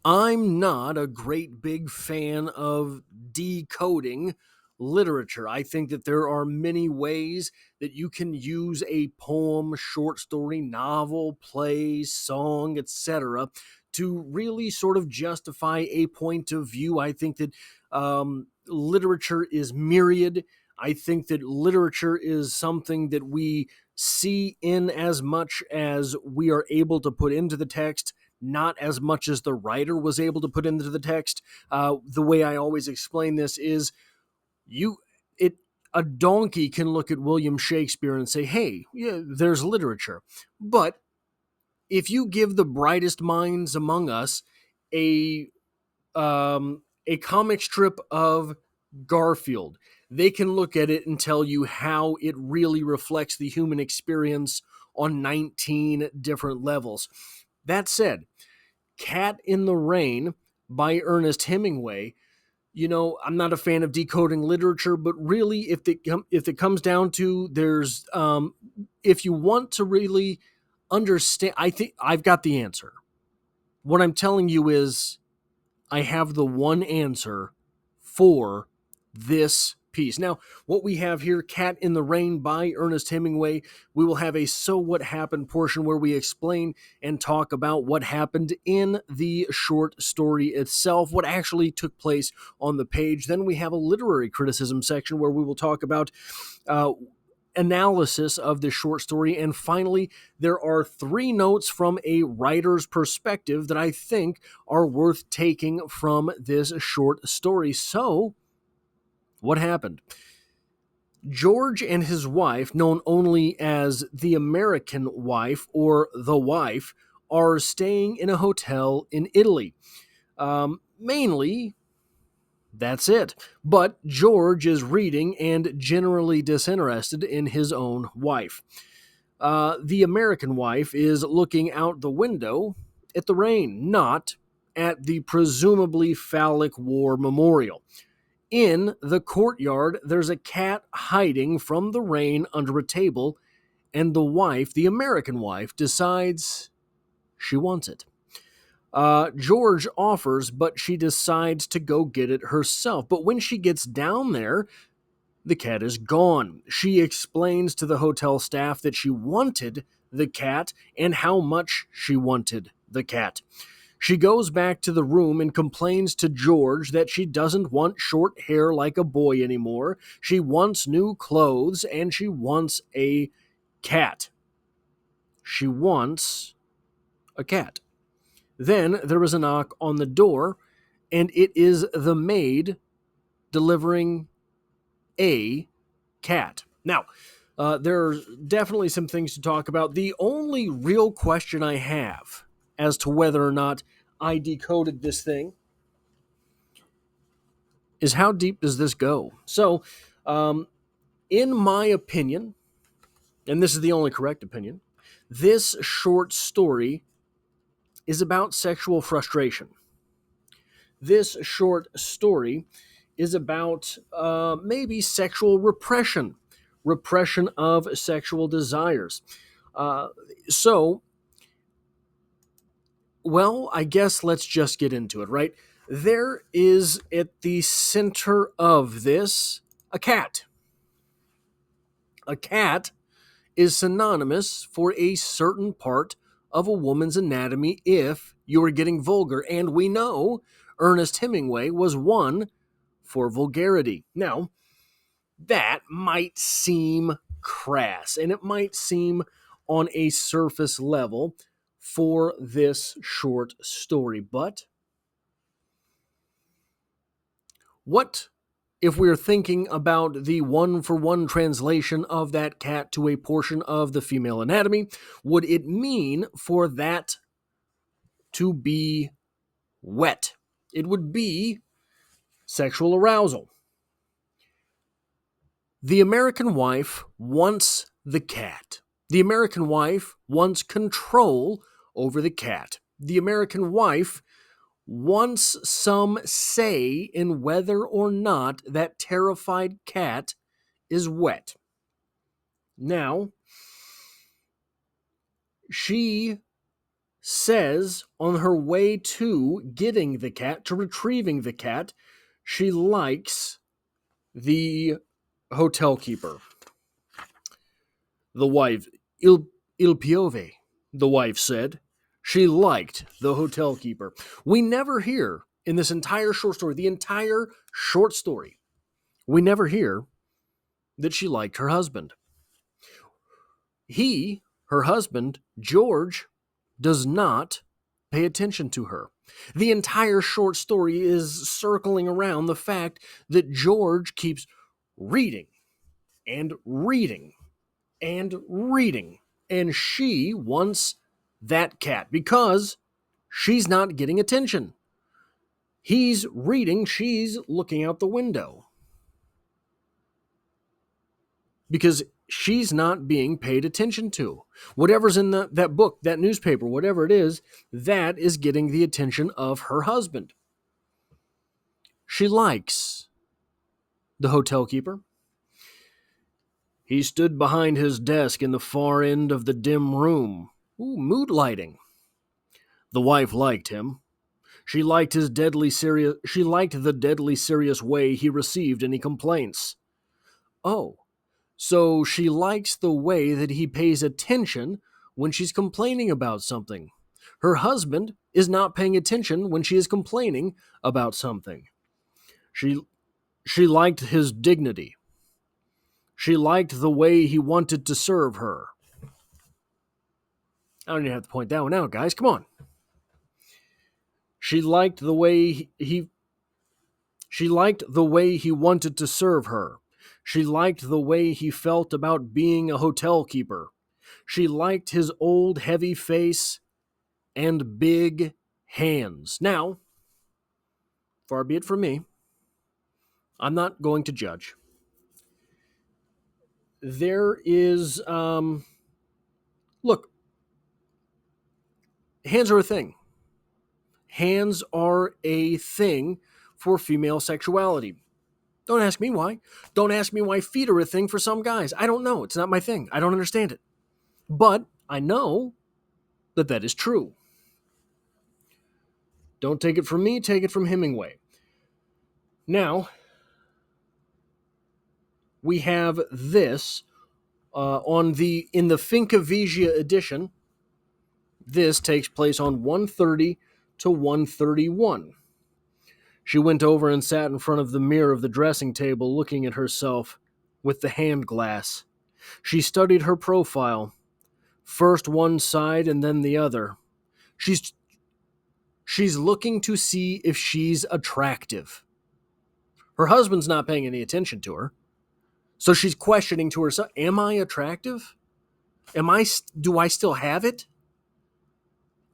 I'm not a great big fan of decoding literature. I think that there are many ways that you can use a poem, short story, novel, play, song, etc., to really sort of justify a point of view. I think that literature is myriad. I think that literature is something that we see in as much as we are able to put into the text, not as much as the writer was able to put into the text. The way I always explain this is you it a donkey can look at William Shakespeare and say, "Hey, yeah, there's literature." But if you give the brightest minds among us a a comic strip of Garfield, they can look at it and tell you how it really reflects the human experience on 19 different levels. That said, Cat in the Rain by Ernest Hemingway, I'm not a fan of decoding literature, but really, if it comes down to if you want to really understand, I think I've got the answer. What I'm telling you is I have the one answer for this piece. Now, what we have here, Cat in the Rain by Ernest Hemingway, we will have a So What Happened portion where we explain and talk about what happened in the short story itself, what actually took place on the page. Then we have a literary criticism section where we will talk about uh, analysis of this short story. And finally, there are three notes from a writer's perspective that I think are worth taking from this short story. So, what happened? George and his wife, known only as the American wife or the wife, are staying in a hotel in Italy. Mainly, that's it. But George is reading and generally disinterested in his own wife. The American wife is looking out the window at the rain, not at the presumably phallic war memorial. In the courtyard, there's a cat hiding from the rain under a table, and the wife, the American wife, decides she wants it. George offers, but she decides to go get it herself. But when she gets down there, the cat is gone. She explains to the hotel staff that she wanted the cat and how much she wanted the cat. She goes back to the room and complains to George that she doesn't want short hair like a boy anymore. She wants new clothes and she wants a cat. She wants a cat. Then there is a knock on the door, and it is the maid delivering a cat. Now, there's definitely some things to talk about. The only real question I have as to whether or not I decoded this thing is how deep does this go? So, in my opinion, and this is the only correct opinion, this short story is about sexual frustration. This short story is about maybe sexual repression, repression of sexual desires. Uh, so, well, I guess let's just get into it, right? There is at the center of this a cat. A cat is synonymous for a certain part of a woman's anatomy if you're getting vulgar. And we know Ernest Hemingway was one for vulgarity. Now, that might seem crass and it might seem on a surface level for this short story, but what if we're thinking about the one for one translation of that cat to a portion of the female anatomy? Would it mean for that to be wet? It would be sexual arousal. The American wife wants the cat. The American wife wants control over the cat. The American wife wants some say in whether or not that terrified cat is wet. Now, she says on her way to getting the cat, to retrieving the cat, she likes the hotel keeper. The wife, il piove, the wife said. She liked the hotel keeper. We never hear in this entire short story, the entire short story, we never hear that she liked her husband. He, her husband, George, does not pay attention to her. The entire short story is circling around the fact that George keeps reading and reading and reading, and she wants that cat because she's not getting attention. He's reading, she's looking out the window because she's not being paid attention to. Whatever's in that book, that newspaper, whatever it is, that is getting the attention of her husband. She likes the hotel keeper. He stood behind his desk in the far end of the dim room. Mood lighting. The wife liked him. She liked the deadly serious way he received any complaints. Oh, so she likes the way that he pays attention when she's complaining about something. Her husband is not paying attention when she is complaining about something. She liked his dignity. She liked the way he wanted to serve her. I don't even have to point that one out, guys. Come on. She liked the way she liked the way he wanted to serve her. She liked the way he felt about being a hotel keeper. She liked his old heavy face and big hands. Now, far be it from me, I'm not going to judge. There is, look, hands are a thing. Hands are a thing for female sexuality. Don't ask me why. Don't ask me why feet are a thing for some guys. I don't know. It's not my thing. I don't understand it. But I know that that is true. Don't take it from me, take it from Hemingway. Now, we have this in the Fincavigia edition. This takes place on 130 to 131. She went over and sat in front of the mirror of the dressing table, looking at herself with the hand glass. She studied her profile, first one side and then the other. She's looking to see if she's attractive. Her husband's not paying any attention to her. So she's questioning to herself, am I attractive? Do I still have it?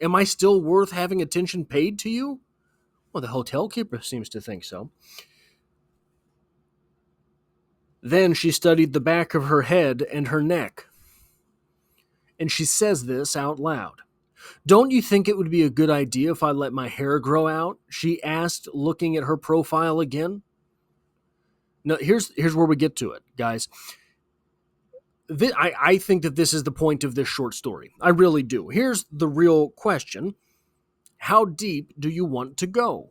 Am I still worth having attention paid to you? Well, the hotel keeper seems to think so. Then she studied the back of her head and her neck. And she says this out loud. Don't you think it would be a good idea if I let my hair grow out? She asked, looking at her profile again. No, here's where we get to it, guys. I think that this is the point of this short story. I really do. Here's the real question. How deep do you want to go?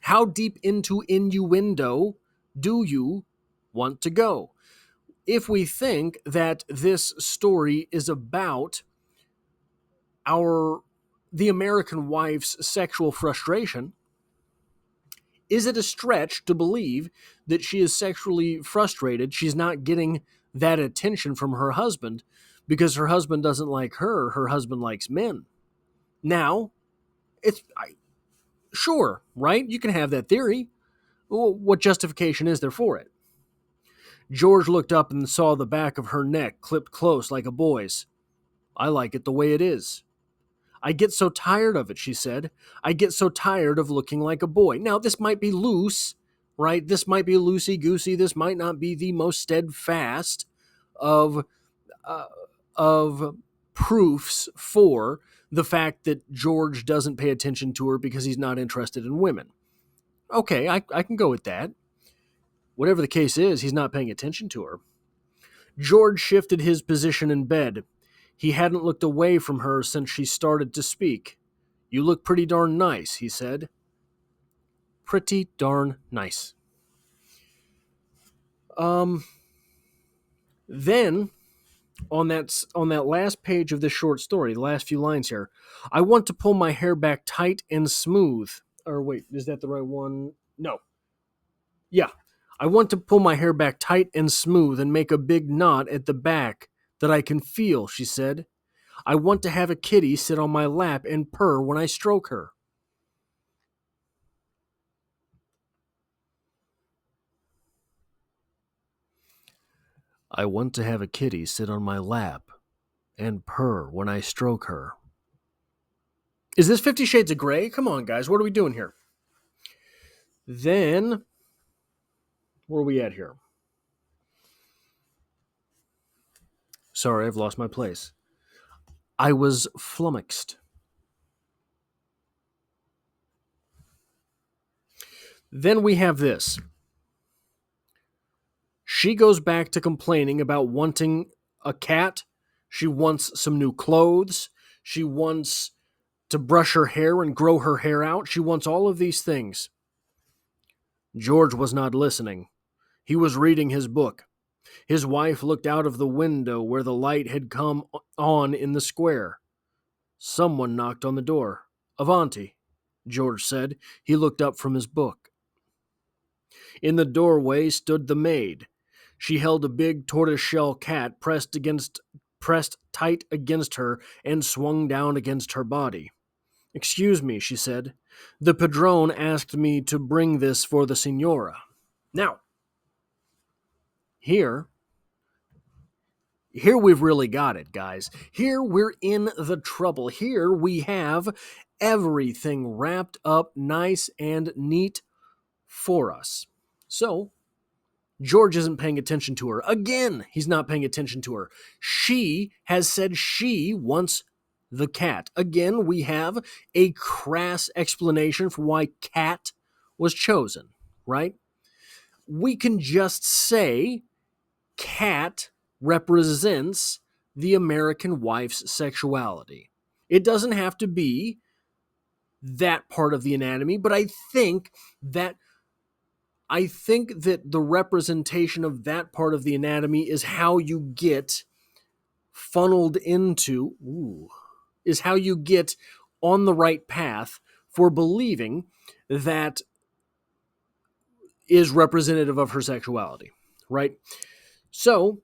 How deep into innuendo do you want to go? If we think that this story is about the American wife's sexual frustration, is it a stretch to believe that she is sexually frustrated? She's not getting that attention from her husband because her husband doesn't like her. Her husband likes men. Now, sure, right? You can have that theory. Well, what justification is there for it? George looked up and saw the back of her neck clipped close like a boy's. I like it the way it is. I get so tired of it, she said. I get so tired of looking like a boy. Now, this might be loose, right? This might be loosey-goosey. This might not be the most steadfast of proofs for the fact that George doesn't pay attention to her because he's not interested in women. Okay, I can go with that. Whatever the case is, he's not paying attention to her. George shifted his position in bed. He hadn't looked away from her since she started to speak. You look pretty darn nice, he said. Pretty darn nice. Then on that last page of this short story, the last few lines here, I want to pull my hair back tight and smooth. Or wait, is that the right one? No. Yeah. I want to pull my hair back tight and smooth and make a big knot at the back that I can feel, she said. I want to have a kitty sit on my lap and purr when I stroke her. I want to have a kitty sit on my lap and purr when I stroke her. Is this 50 Shades of Grey? Come on, guys. What are we doing here? Then, where are we at here? Sorry, I've lost my place. I was flummoxed. Then we have this. She goes back to complaining about wanting a cat. She wants some new clothes. She wants to brush her hair and grow her hair out. She wants all of these things. George was not listening. He was reading his book. His wife looked out of the window where the light had come on in the square. Someone knocked on the door. Avanti, George said. He looked up from his book. In the doorway stood the maid. She held a big tortoiseshell cat pressed tight against her and swung down against her body. Excuse me, she said. The padrone asked me to bring this for the signora. Now, here we've really got it, guys. Here we're in the trouble. Here we have everything wrapped up nice and neat for us. So, George isn't paying attention to her. Again, he's not paying attention to her. She has said she wants the cat. Again, we have a crass explanation for why cat was chosen, right? We can just say cat represents the American wife's sexuality. It doesn't have to be that part of the anatomy, but I think that the representation of that part of the anatomy is how you get funneled into, is how you get on the right path for believing that is representative of her sexuality, right? So,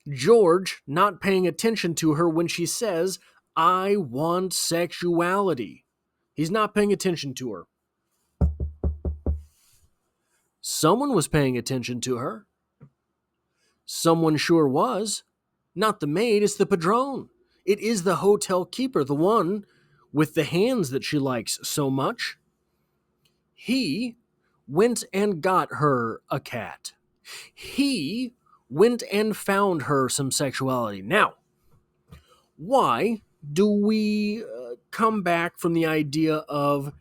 George not paying attention to her when she says, I want sexuality. He's not paying attention to her. Someone was paying attention to her. Someone sure was. Not the maid, it's the padrone. It is the hotel keeper, the one with the hands that she likes so much. He went and got her a cat. He went and found her some sexuality. Now, why do we come back from the idea of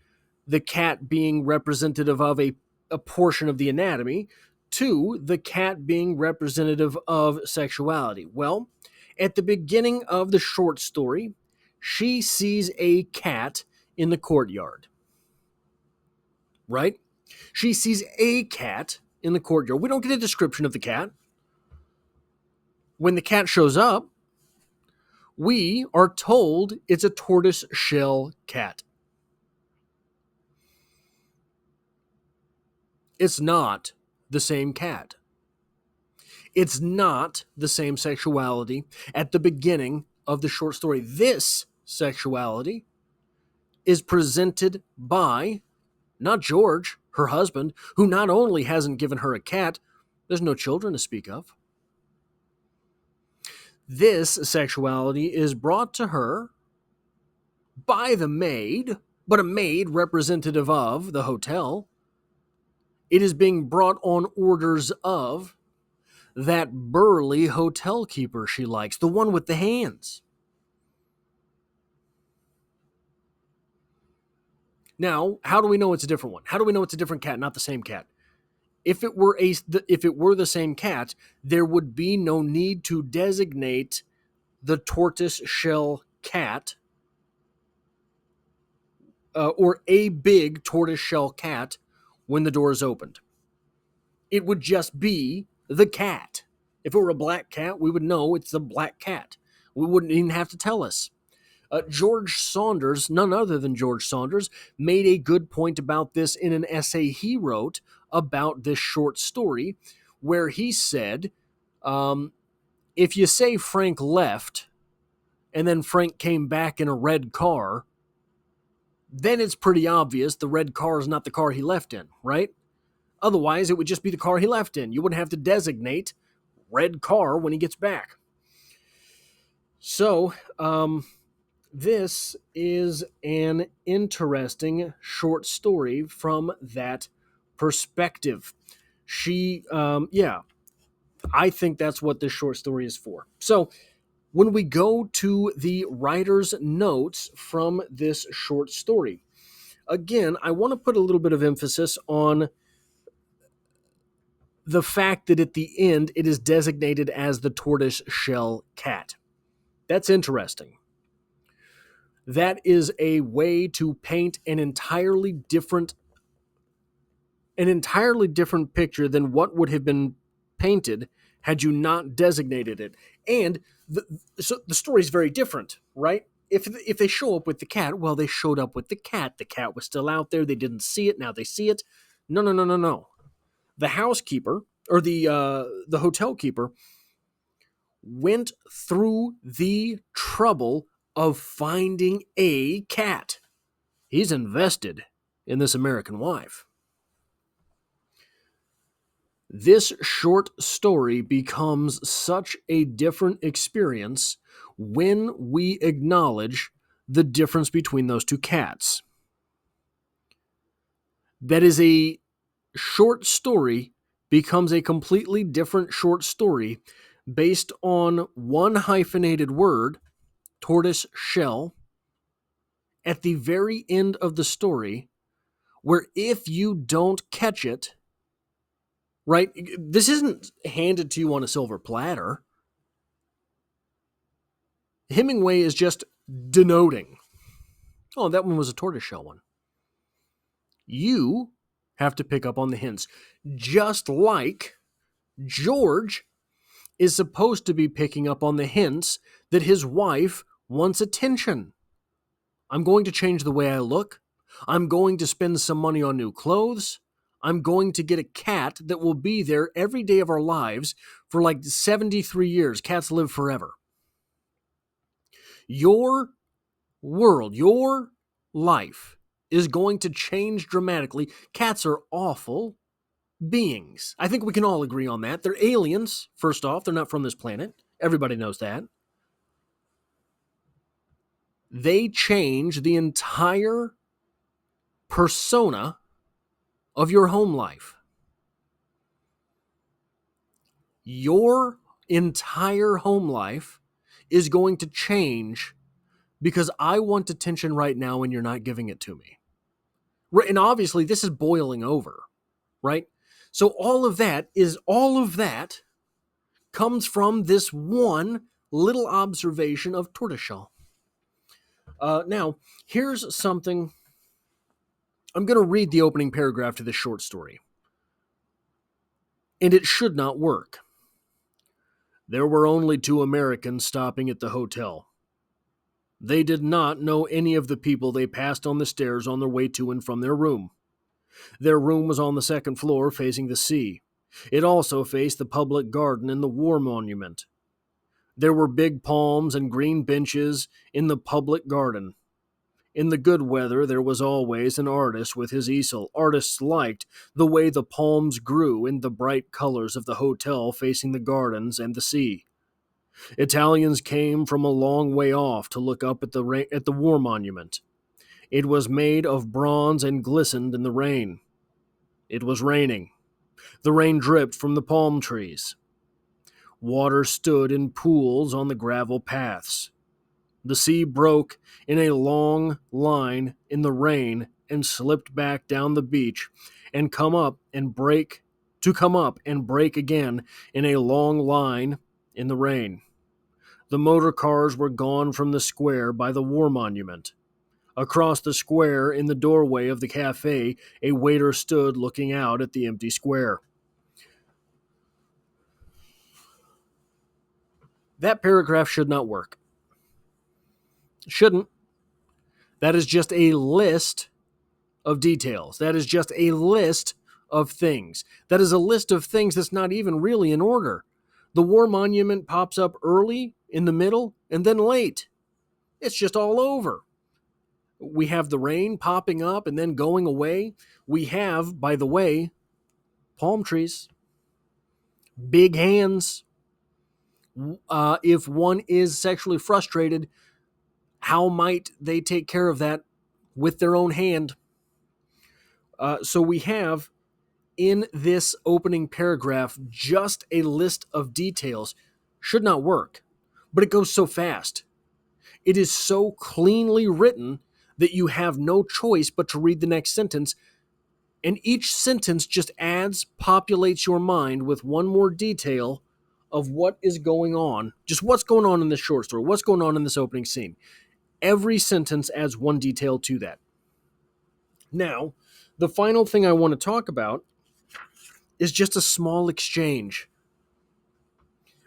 the cat being representative of a portion of the anatomy to the cat being representative of sexuality? Well, at the beginning of the short story, she sees a cat in the courtyard, right? She sees a cat in the courtyard. We don't get a description of the cat. When the cat shows up, we are told it's a tortoise shell cat. It's not the same cat. It's not the same sexuality at the beginning of the short story. This sexuality is presented by not George, her husband, who not only hasn't given her a cat, there's no children to speak of. This sexuality is brought to her by the maid, but a maid representative of the hotel. It is being brought on orders of that burly hotel keeper she likes, the one with the hands. Now, how do we know it's a different one? How do we know it's a different cat, not the same cat? If it were the same cat, there would be no need to designate the tortoise shell cat, or a big tortoise shell cat when the door is opened. It would just be the cat. If it were a black cat, we would know it's the black cat. We wouldn't even have to tell us. George Saunders, none other than George Saunders, made a good point about this in an essay he wrote about this short story, where he said, if you say Frank left and then Frank came back in a red car, then it's pretty obvious the red car is not the car he left in, right? Otherwise, it would just be the car he left in. You wouldn't have to designate red car when he gets back. So, this is an interesting short story from that perspective. I think that's what this short story is for. So, when we go to the writer's notes from this short story, again, I want to put a little bit of emphasis on the fact that at the end it is designated as the tortoise shell cat. That's interesting. That is a way to paint an entirely different picture than what would have been painted had you not designated it. And so the story is very different, right? If they show up with the cat, well, they showed up with the cat. The cat was still out there. They didn't see it. Now they see it. No. The housekeeper, or the hotel keeper, went through the trouble of finding a cat. He's invested in this American wife. This short story becomes such a different experience when we acknowledge the difference between those two cats. That is, a short story becomes a completely different short story based on one hyphenated word, tortoise shell, at the very end of the story, where if you don't catch it, right, this isn't handed to you on a silver platter. Hemingway is just denoting, oh, that one was a tortoiseshell one. You have to pick up on the hints, just like George is supposed to be picking up on the hints that his wife wants attention. I'm going to change the way I look. I'm going to spend some money on new clothes. I'm going to get a cat that will be there every day of our lives for like 73 years. Cats live forever. Your world, your life is going to change dramatically. Cats are awful beings. I think we can all agree on that. They're aliens, first off. They're not from this planet. Everybody knows that. They change the entire persona of your home life. Your entire home life is going to change because I want attention right now and you're not giving it to me. And obviously this is boiling over, right? So all of that comes from this one little observation of tortoiseshell. Now, here's something. I'm going to read the opening paragraph to this short story. And it should not work. There were only 2 Americans stopping at the hotel. They did not know any of the people they passed on the stairs on their way to and from their room. Their room was on the 2nd floor facing the sea. It also faced the public garden and the war monument. There were big palms and green benches in the public garden. In the good weather, there was always an artist with his easel. Artists liked the way the palms grew in the bright colors of the hotel facing the gardens and the sea. Italians came from a long way off to look up at the war monument. It was made of bronze and glistened in the rain. It was raining. The rain dripped from the palm trees. Water stood in pools on the gravel paths. The sea broke in a long line in the rain and slipped back down the beach and come up and break again in a long line in the rain. The motor cars were gone from the square by the war monument. Across the square, in the doorway of the cafe, a waiter stood looking out at the empty square. That paragraph should not work. Shouldn't. That is just a list of details. That is just a list of things. That is a list of things that's not even really in order. The war monument pops up early, in the middle, and then late. It's just all over. We have the rain popping up and then going away. We have, by the way, palm trees, big hands. If one is sexually frustrated, how might they take care of that with their own hand? So we have in this opening paragraph just a list of details. Should not work, but it goes so fast. It is so cleanly written that you have no choice but to read the next sentence, and each sentence just populates your mind with one more detail of what is going on, just what's going on in this short story, what's going on in this opening scene. Every sentence adds one detail to that. Now, the final thing I want to talk about is just a small exchange.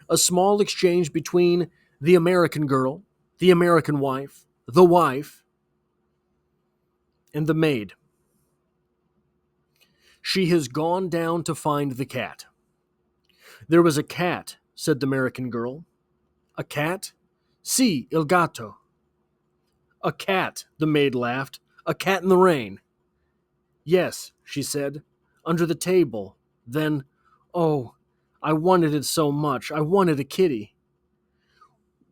A small exchange between the American girl, the American wife, and the maid. She has gone down to find the cat. There was a cat, said the American girl. A cat? Si, il gatto. A cat, the maid laughed. A cat in the rain. Yes, she said, under the table. Then, oh, I wanted it so much. I wanted a kitty.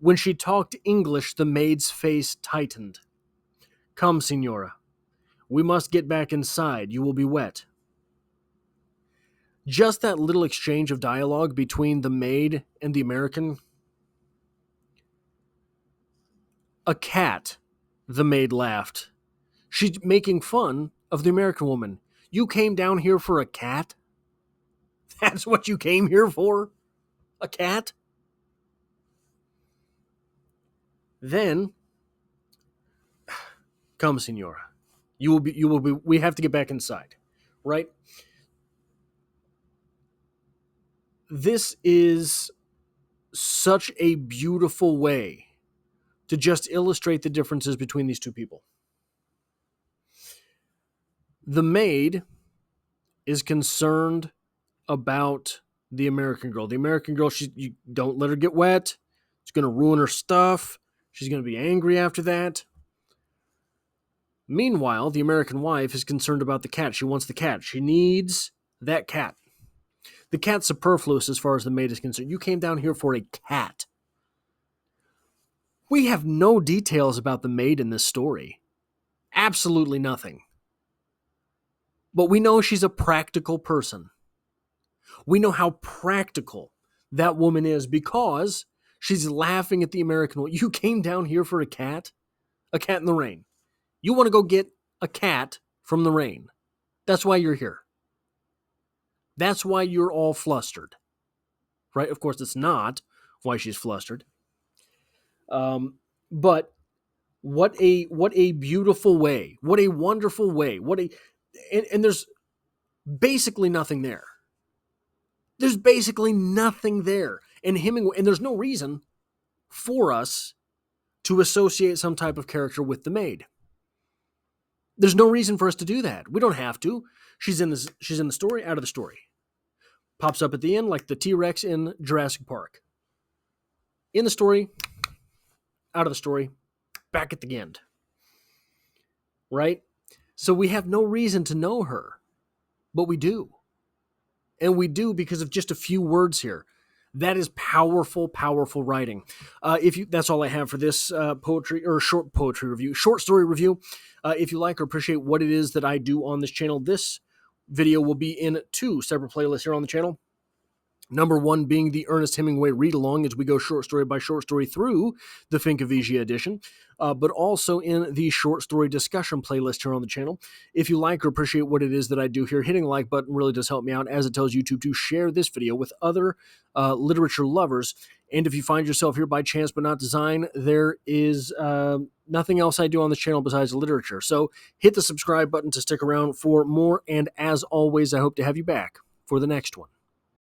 When she talked English, the maid's face tightened. Come, signora. We must get back inside. You will be wet. Just that little exchange of dialogue between the maid and the American. A cat, the maid laughed. She's making fun of the American woman. You came down here for a cat? That's what you came here for? A cat? Then, come, signora. You will be, we have to get back inside, right? This is such a beautiful way to just illustrate the differences between these two people. The maid is concerned about the American girl. The American girl, you don't let her get wet. It's going to ruin her stuff. She's going to be angry after that. Meanwhile, the American wife is concerned about the cat. She wants the cat. She needs that cat. The cat's superfluous as far as the maid is concerned. You came down here for a cat. We have no details about the maid in this story. Absolutely nothing. But we know she's a practical person. We know how practical that woman is because she's laughing at the American woman. You came down here for a cat? A cat in the rain. You want to go get a cat from the rain. That's why you're here. That's why you're all flustered. Right? Of course, it's not why she's flustered. But what a beautiful way. What a wonderful way. And there's basically nothing there. There's basically nothing there. And Hemingway, and there's no reason for us to associate some type of character with the maid. There's no reason for us to do that. We don't have to. She's in the story, out of the story. Pops up at the end like the T-Rex in Jurassic Park. In the story, out of the story, back at the end. Right? So we have no reason to know her, but we do. And we do because of just a few words here. That is powerful, powerful writing. That's all I have for this short story review. If you like or appreciate what it is that I do on this channel, this video will be in 2 separate playlists here on the channel. Number one being the Ernest Hemingway read-along as we go short story by short story through the Fincavigia edition, but also in the short story discussion playlist here on the channel. If you like or appreciate what it is that I do here, hitting the like button really does help me out, as it tells YouTube to share this video with other literature lovers. And if you find yourself here by chance but not design, there is nothing else I do on this channel besides literature. So hit the subscribe button to stick around for more, and as always, I hope to have you back for the next one.